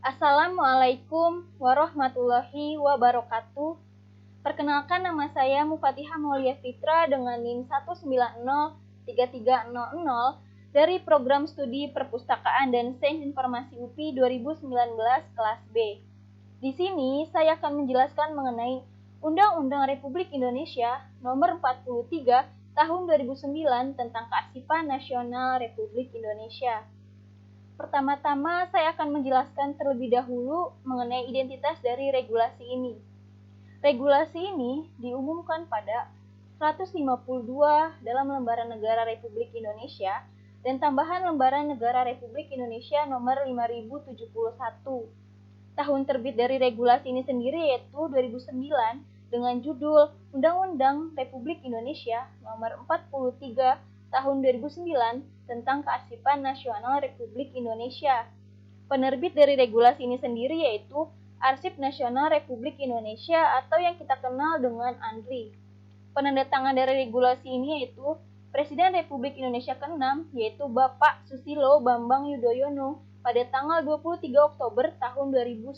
Assalamualaikum warahmatullahi wabarakatuh. Perkenalkan, nama saya Mufatihah Maulia Fitra dengan NIM 1903300 dari Program Studi Perpustakaan dan Sains Informasi UPI 2019 kelas B. Di sini saya akan menjelaskan mengenai Undang-Undang Republik Indonesia Nomor 43 Tahun 2009 tentang Kearsipan Nasional Republik Indonesia. Pertama-tama saya akan menjelaskan terlebih dahulu mengenai identitas dari regulasi ini. Regulasi ini diumumkan pada 152 dalam Lembaran Negara Republik Indonesia dan tambahan Lembaran Negara Republik Indonesia nomor 5071. Tahun terbit dari regulasi ini sendiri yaitu 2009 dengan judul Undang-Undang Republik Indonesia nomor 43 tahun 2009 tentang Kearsipan Nasional Republik Indonesia. Penerbit dari regulasi ini sendiri yaitu Arsip Nasional Republik Indonesia atau yang kita kenal dengan ANRI. Penandatangan dari regulasi ini yaitu Presiden Republik Indonesia ke-6 yaitu Bapak Susilo Bambang Yudhoyono pada tanggal 23 Oktober tahun 2009.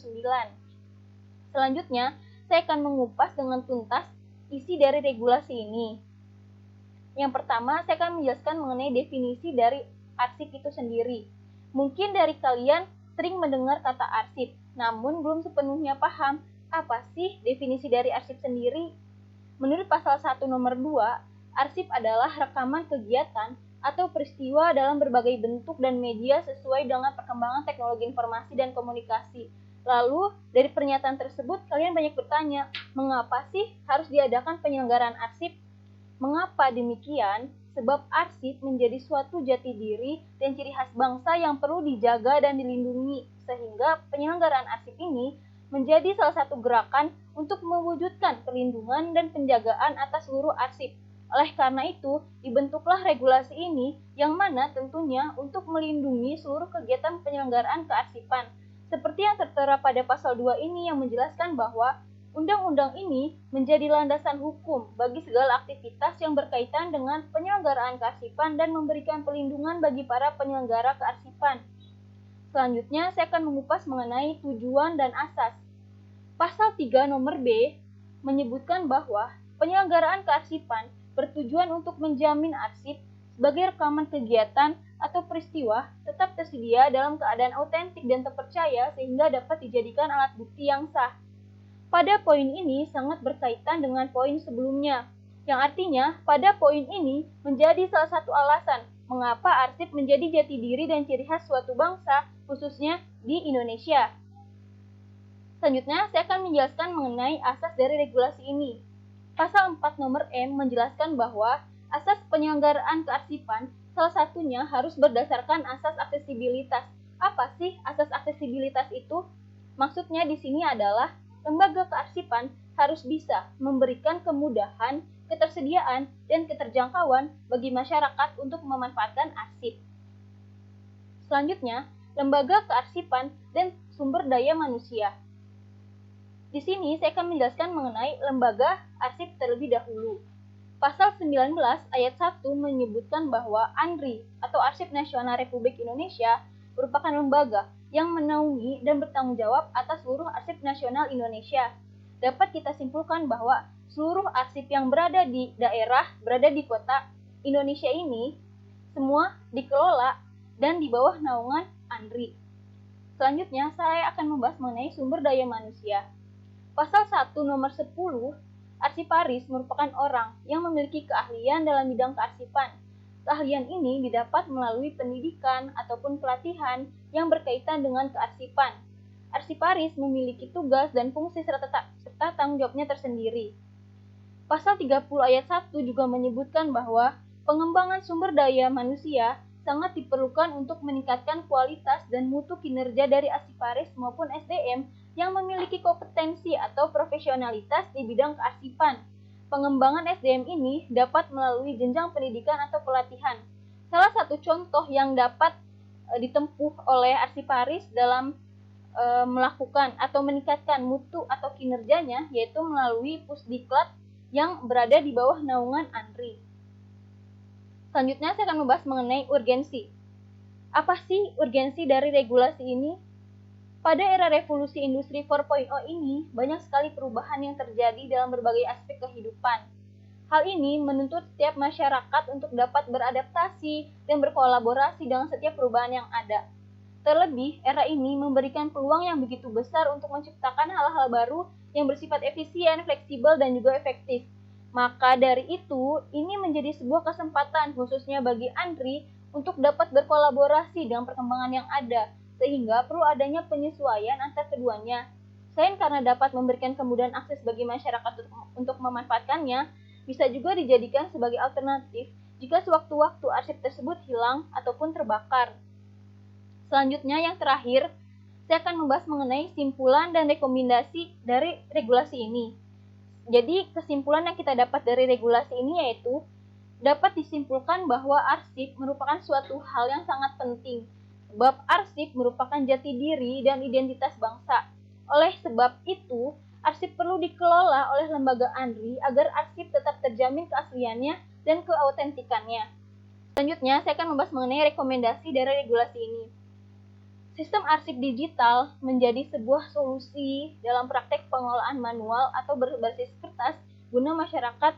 Selanjutnya, saya akan mengupas dengan tuntas isi dari regulasi ini. Yang pertama, saya akan menjelaskan mengenai definisi dari arsip itu sendiri. Mungkin dari kalian sering mendengar kata arsip, namun belum sepenuhnya paham apa sih definisi dari arsip sendiri. Menurut pasal 1 nomor 2, arsip adalah rekaman kegiatan atau peristiwa dalam berbagai bentuk dan media sesuai dengan perkembangan teknologi informasi dan komunikasi. Lalu, dari pernyataan tersebut, kalian banyak bertanya, mengapa sih harus diadakan penyelenggaraan arsip? Mengapa demikian? Sebab arsip menjadi suatu jati diri dan ciri khas bangsa yang perlu dijaga dan dilindungi, sehingga penyelenggaraan arsip ini menjadi salah satu gerakan untuk mewujudkan perlindungan dan penjagaan atas seluruh arsip. Oleh karena itu, dibentuklah regulasi ini yang mana tentunya untuk melindungi seluruh kegiatan penyelenggaraan kearsipan. Seperti yang tertera pada pasal 2 ini yang menjelaskan bahwa Undang-undang ini menjadi landasan hukum bagi segala aktivitas yang berkaitan dengan penyelenggaraan kearsipan dan memberikan perlindungan bagi para penyelenggara kearsipan. Selanjutnya, saya akan mengupas mengenai tujuan dan asas. Pasal 3 nomor B menyebutkan bahwa penyelenggaraan kearsipan bertujuan untuk menjamin arsip sebagai rekaman kegiatan atau peristiwa tetap tersedia dalam keadaan autentik dan terpercaya sehingga dapat dijadikan alat bukti yang sah. Pada poin ini sangat berkaitan dengan poin sebelumnya, yang artinya pada poin ini menjadi salah satu alasan mengapa arsip menjadi jati diri dan ciri khas suatu bangsa, khususnya di Indonesia. Selanjutnya, saya akan menjelaskan mengenai asas dari regulasi ini. Pasal 4 nomor M menjelaskan bahwa asas penyelenggaraan kearsipan salah satunya harus berdasarkan asas aksesibilitas. Apa sih asas aksesibilitas itu? Maksudnya di sini adalah lembaga kearsipan harus bisa memberikan kemudahan, ketersediaan, dan keterjangkauan bagi masyarakat untuk memanfaatkan arsip. Selanjutnya, lembaga kearsipan dan sumber daya manusia. Di sini saya akan menjelaskan mengenai lembaga arsip terlebih dahulu. Pasal 19 ayat 1 menyebutkan bahwa ANRI atau Arsip Nasional Republik Indonesia merupakan lembaga yang menaungi dan bertanggung jawab atas seluruh arsip nasional Indonesia. Dapat kita simpulkan bahwa seluruh arsip yang berada di daerah, berada di kota Indonesia ini, semua dikelola dan di bawah naungan ANRI. Selanjutnya, saya akan membahas mengenai sumber daya manusia. Pasal 1 nomor 10, arsiparis merupakan orang yang memiliki keahlian dalam bidang kearsipan. Keahlian ini didapat melalui pendidikan ataupun pelatihan yang berkaitan dengan kearsipan. Arsiparis memiliki tugas dan fungsi serta tanggung jawabnya tersendiri. Pasal 30 ayat 1 juga menyebutkan bahwa pengembangan sumber daya manusia sangat diperlukan untuk meningkatkan kualitas dan mutu kinerja dari arsiparis maupun SDM yang memiliki kompetensi atau profesionalitas di bidang kearsipan. Pengembangan SDM ini dapat melalui jenjang pendidikan atau pelatihan. Salah satu contoh yang dapat ditempuh oleh arsiparis dalam melakukan atau meningkatkan mutu atau kinerjanya yaitu melalui Pusdiklat yang berada di bawah naungan ANRI. Selanjutnya saya akan membahas mengenai urgensi. Apa sih urgensi dari regulasi ini? Pada era revolusi industri 4.0 ini, banyak sekali perubahan yang terjadi dalam berbagai aspek kehidupan. Hal ini menuntut setiap masyarakat untuk dapat beradaptasi dan berkolaborasi dengan setiap perubahan yang ada. Terlebih, era ini memberikan peluang yang begitu besar untuk menciptakan hal-hal baru yang bersifat efisien, fleksibel, dan juga efektif. Maka dari itu, ini menjadi sebuah kesempatan khususnya bagi Andri untuk dapat berkolaborasi dengan perkembangan yang ada, sehingga perlu adanya penyesuaian antar keduanya. Selain karena dapat memberikan kemudahan akses bagi masyarakat untuk memanfaatkannya, bisa juga dijadikan sebagai alternatif jika sewaktu-waktu arsip tersebut hilang ataupun terbakar. Selanjutnya, yang terakhir, saya akan membahas mengenai simpulan dan rekomendasi dari regulasi ini. Jadi, kesimpulan yang kita dapat dari regulasi ini yaitu dapat disimpulkan bahwa arsip merupakan suatu hal yang sangat penting. Sebab arsip merupakan jati diri dan identitas bangsa. Oleh sebab itu, arsip perlu dikelola oleh lembaga Andri agar arsip tetap terjamin keasliannya dan keautentikannya. Selanjutnya, saya akan membahas mengenai rekomendasi dari regulasi ini. Sistem arsip digital menjadi sebuah solusi dalam praktek pengelolaan manual atau berbasis kertas guna masyarakat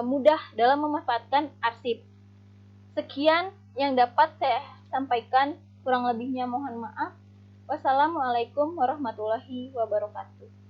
mudah dalam memanfaatkan arsip. Sekian yang dapat saya sampaikan, kurang lebihnya mohon maaf. Wassalamualaikum warahmatullahi wabarakatuh.